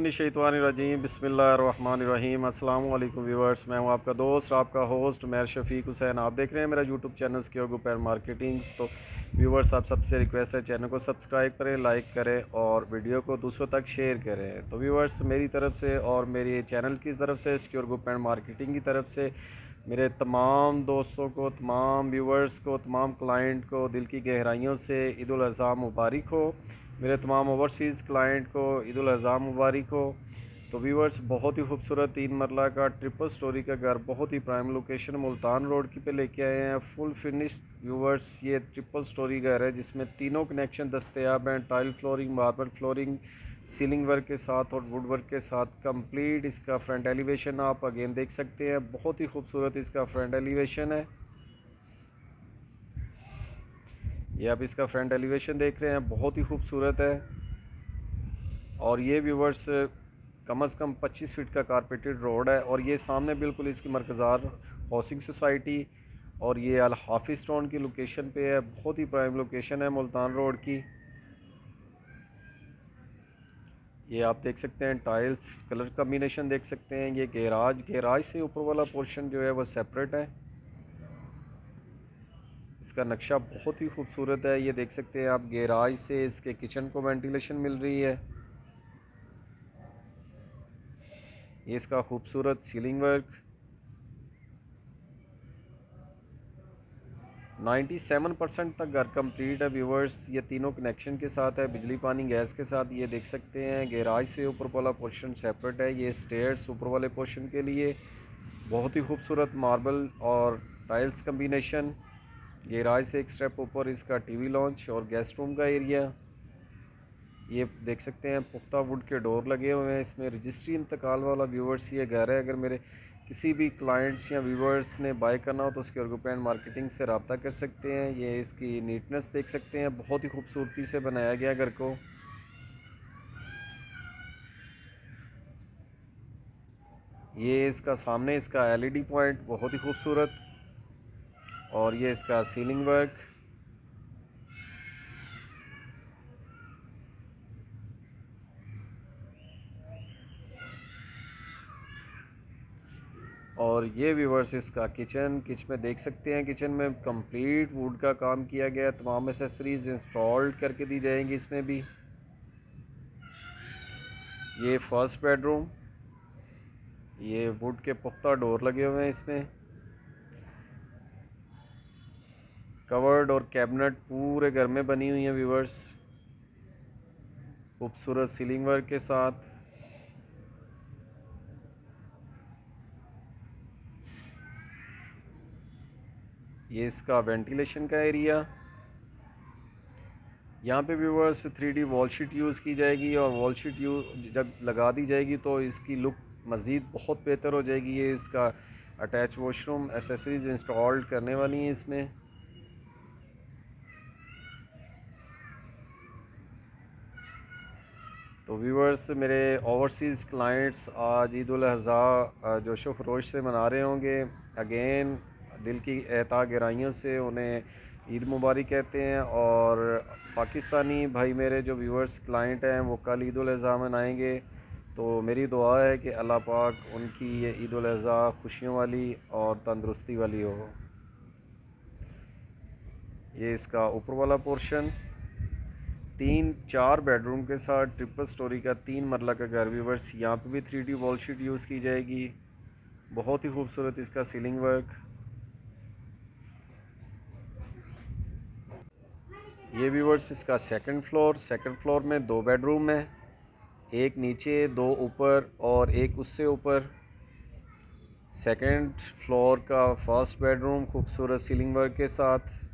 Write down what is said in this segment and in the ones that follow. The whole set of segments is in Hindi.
मिनश्शैतानिर्रजीम बिस्मिल्लाहिर्रहमानिर्रहीम। अस्सलाम वालेकुम व्यूअर्स, मैं हूं आपका दोस्त, आपका होस्ट मेहर शफीक हुसैन। आप देख रहे हैं मेरा YouTube channel secure group and marketings. तो व्यूअर्स, आप सबसे रिक्वेस्ट है चैनल को सब्सक्राइब करें, लाइक करें और वीडियो को दूसरों तक शेयर करें। तो व्यूअर्स, मेरी तरफ से और मेरे चैनल की तरफ से, सिक्योर ग्रुप एंड मार्केटिंग की तरफ से मेरे तमाम दोस्तों को, तमाम व्यूअर्स को, तमाम क्लाइंट को दिल की गहराइयों से ईद उल अज़हा मुबारक हो। मेरे तमाम ओवरसीज़ क्लाइंट को ईद उल अज़हा मुबारक हो। तो व्यूअर्स, बहुत ही खूबसूरत 3 मरला का ट्रिपल स्टोरी का घर, बहुत ही प्राइम लोकेशन मुल्तान रोड की पे लेके आए हैं। फुल फिनिश्ड व्यूअर्स, ये ट्रिपल स्टोरी घर है जिसमें तीनों कनेक्शन दस्तयाब हैं। Tile flooring, marble flooring, ceiling work के साथ और वुड वर्क के साथ कंप्लीट। इसका फ्रंट एलिवेशन आप अगेन देख सकते हैं, बहुत ही खूबसूरत इसका फ्रंट एलिवेशन है। ये आप इसका फ्रंट एलिवेशन देख रहे हैं, बहुत ही खूबसूरत है। और ये व्यूवर्स कम से कम 25 फीट का कारपेटेड रोड है। और ये सामने बिल्कुल इसकी मरकज़ार हाउसिंग सोसाइटी और ये अल हाफिज़ टाउन की लोकेशन पे है। बहुत ही प्राइम लोकेशन है मुल्तान रोड की। ये आप देख सकते हैं, टाइल्स कलर कम्बिनेशन देख सकते हैं। ये गैराज से ऊपर वाला पोर्शन जो है वो सेपरेट है। इसका नक्शा बहुत ही खूबसूरत है। ये देख सकते हैं आप, गैराज से इसके किचन को वेंटिलेशन मिल रही है। ये इसका खूबसूरत सीलिंग वर्क 97% तक घर कंप्लीट है व्यूवर्स। ये तीनों कनेक्शन के साथ है, बिजली पानी गैस के साथ। ये देख सकते हैं, गैराज से ऊपर वाला पोर्शन सेपरेट है। ये स्टेयर्स ऊपर वाले पोर्शन के लिए, बहुत ही खूबसूरत मार्बल और टाइल्स कम्बिनेशन। गैराज से एक स्टेप ऊपर इसका टीवी लॉन्च और गेस्ट रूम का एरिया। ये देख सकते हैं, पुख्ता वुड के डोर लगे हुए हैं। इसमें रजिस्ट्री इंतकाल वाला व्यूवर्स ये घर है। अगर मेरे किसी भी क्लाइंट्स या व्यूवर्स ने बाय करना हो तो उसके ग्रुप एंड मार्केटिंग से रब्ता कर सकते हैं। ये इसकी नीटनेस देख सकते हैं, बहुत ही खूबसूरती से बनाया गया घर को। ये इसका सामने इसका एलईडी पॉइंट बहुत ही खूबसूरत। और ये इसका सीलिंग वर्क। और ये व्यूवर्स इसका किचन में देख सकते हैं, किचन में कंप्लीट वुड का काम किया गया। तमाम एसेसरीज इंस्टॉल्ड करके दी जाएंगी इसमें भी। ये फर्स्ट बेडरूम, ये वुड के पुख्ता डोर लगे हुए हैं इसमें। कवर्ड और कैबिनेट पूरे घर में बनी हुई हैं व्यूवर्स, खूबसूरत सीलिंग वर्क के साथ। ये इसका वेंटिलेशन का एरिया। यहाँ पे viewers 3D wall sheet use की जाएगी और वॉल शीट जब लगा दी जाएगी तो इसकी लुक मज़ीद बहुत बेहतर हो जाएगी। ये इसका अटैच वॉशरूम, एसेसरीज इंस्टॉल्ड करने वाली हैं इसमें। तो व्यूवर्स, मेरे ओवरसीज़ क्लाइंट्स आज ईद उल अज़हा जोशो खरोश से मना रहे होंगे। अगेन दिल की एता गहराइयों से उन्हें ईद मुबारक कहते हैं। और पाकिस्तानी भाई मेरे जो व्यूवर्स क्लाइंट हैं वो कल ईद उल अज़हा मनाएंगे। तो मेरी दुआ है कि अल्लाह पाक उनकी ये ईद उल अज़हा खुशियों वाली और तंदुरुस्ती वाली हो। ये इसका ऊपर वाला पोर्शन 3-4 बेडरूम के साथ ट्रिपल स्टोरी का 3 मरला का घर व्यूवर्स। यहाँ पे भी 3D वॉल शीट यूज़ की जाएगी। बहुत ही खूबसूरत इसका सीलिंग वर्क। ये व्यूवर्स इसका सेकंड फ्लोर में 2 बेडरूम है, एक नीचे, 2 ऊपर और एक उससे ऊपर। सेकंड फ्लोर का फर्स्ट बेडरूम खूबसूरत सीलिंग वर्क के साथ।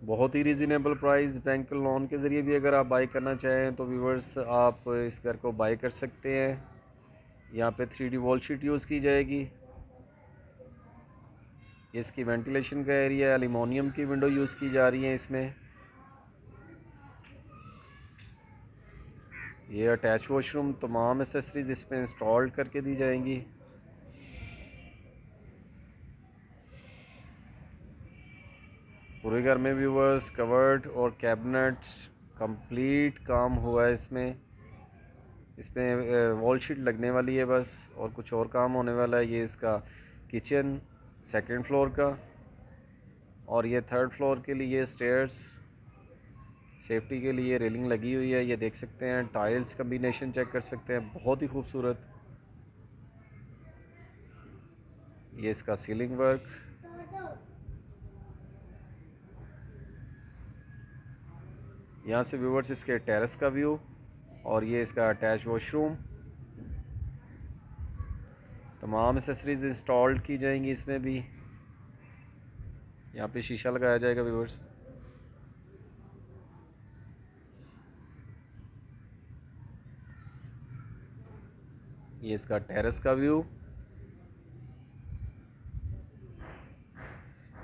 बहुत ही रीज़नेबल प्राइस, बैंक लोन के ज़रिए भी अगर आप बाई करना चाहें तो व्यूवर्स आप इस घर को बाई कर सकते हैं। यहाँ पे 3D वॉल शीट यूज़ की जाएगी। इसकी वेंटिलेशन का एरिया, एल्युमिनियम की विंडो यूज़ की जा रही है इसमें। ये अटैच वॉशरूम, तमाम एसेसरीज इसमें इंस्टॉल करके दी जाएंगी। पूरे घर में व्यूवर्स कवर्ड और कैबिनेट्स कंप्लीट काम हुआ है इसमें वॉल शीट लगने वाली है बस, और कुछ और काम होने वाला है। ये इसका किचन सेकंड फ्लोर का, और ये थर्ड फ्लोर के लिए स्टेयर्स सेफ्टी के लिए रेलिंग लगी हुई है। ये देख सकते हैं, टाइल्स कम्बिनेशन चेक कर सकते हैं, बहुत ही खूबसूरत। ये इसका सीलिंग वर्क, यहाँ से व्यूवर्स इसके टेरेस का व्यू, और ये इसका अटैच वॉशरूम। तमाम एसेसरीज इंस्टॉल्ड की जाएंगी इसमें भी। यहाँ पे शीशा लगाया जाएगा व्यूवर्स। ये इसका टेरेस का व्यू।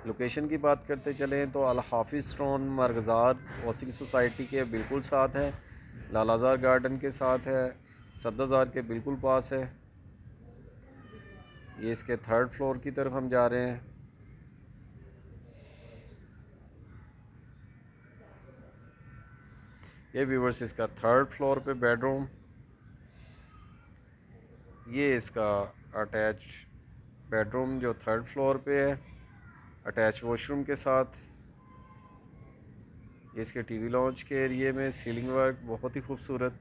लोकेशन की बात करते चलें तो अल हाफिज़ स्टोन मरगज़ार हाउसिंग सोसाइटी के बिल्कुल साथ है, लालाजार गार्डन के साथ है, सब्ज़ाजार के बिल्कुल पास है। ये इसके थर्ड फ्लोर की तरफ हम जा रहे हैं। ये व्यूवर्स इसका थर्ड फ्लोर पे बेडरूम। ये इसका अटैच बेडरूम जो थर्ड फ्लोर पे है, अटैच वॉशरूम के साथ। ये इसके टीवी लॉन्च के एरिए में सीलिंग वर्क बहुत ही खूबसूरत।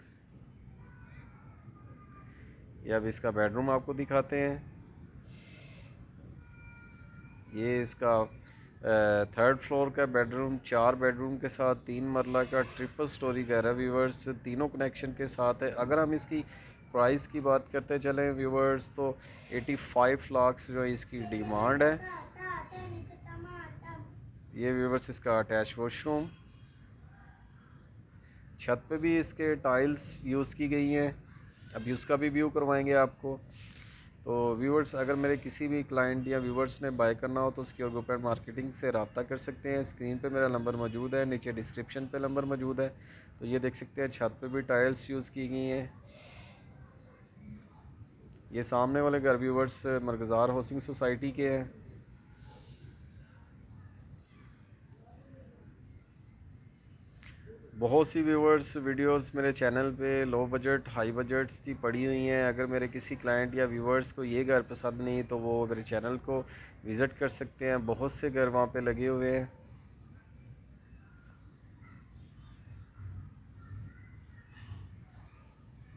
ये अब इसका बेडरूम आपको दिखाते हैं। ये इसका थर्ड फ्लोर का बेडरूम, 4 बेडरूम के साथ 3 मरला का ट्रिपल स्टोरी घर है व्यूवर्स, तीनों कनेक्शन के साथ है। अगर हम इसकी प्राइस की बात करते चलें व्यूवर्स तो 85 लाख जो इसकी डिमांड है। ये व्यूवर्स इसका अटैच वॉशरूम, छत पे भी इसके टाइल्स यूज़ की गई हैं। अभी उसका भी व्यू करवाएंगे आपको। तो व्यूवर्स अगर मेरे किसी भी क्लाइंट या व्यूवर्स ने बाय करना हो तो सिक्योर ग्रुप एंड मार्केटिंग से रब्ता कर सकते हैं। स्क्रीन पे मेरा नंबर मौजूद है, नीचे डिस्क्रिप्शन पे नंबर मौजूद है। तो ये देख सकते हैं छत पे भी टाइल्स यूज़ की गई हैं। ये सामने वाले घर व्यूवर्स मरगज़ार हाउसिंग सोसाइटी के हैं। बहुत सी व्यूवर्स वीडियोस मेरे चैनल पे लो बजट हाई बजट्स की पड़ी हुई हैं। अगर मेरे किसी क्लाइंट या व्यूवर्स को ये घर पसंद नहीं तो वो मेरे चैनल को विज़िट कर सकते हैं, बहुत से घर वहाँ पे लगे हुए हैं।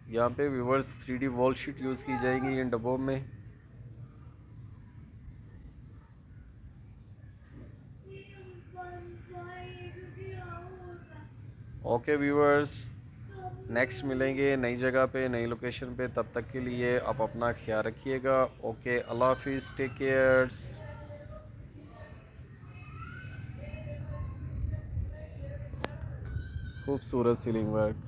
यहाँ पे viewers 3D wall sheet use की जाएगी इन डब्बों में। ओके व्यूवर्स, नेक्स्ट मिलेंगे नई जगह पे, नई लोकेशन पे। तब तक के लिए आप अपना ख्याल रखिएगा। ओके, अल्लाह हाफिज़, टेक केयर्स। खूबसूरत सीलिंग वर्क।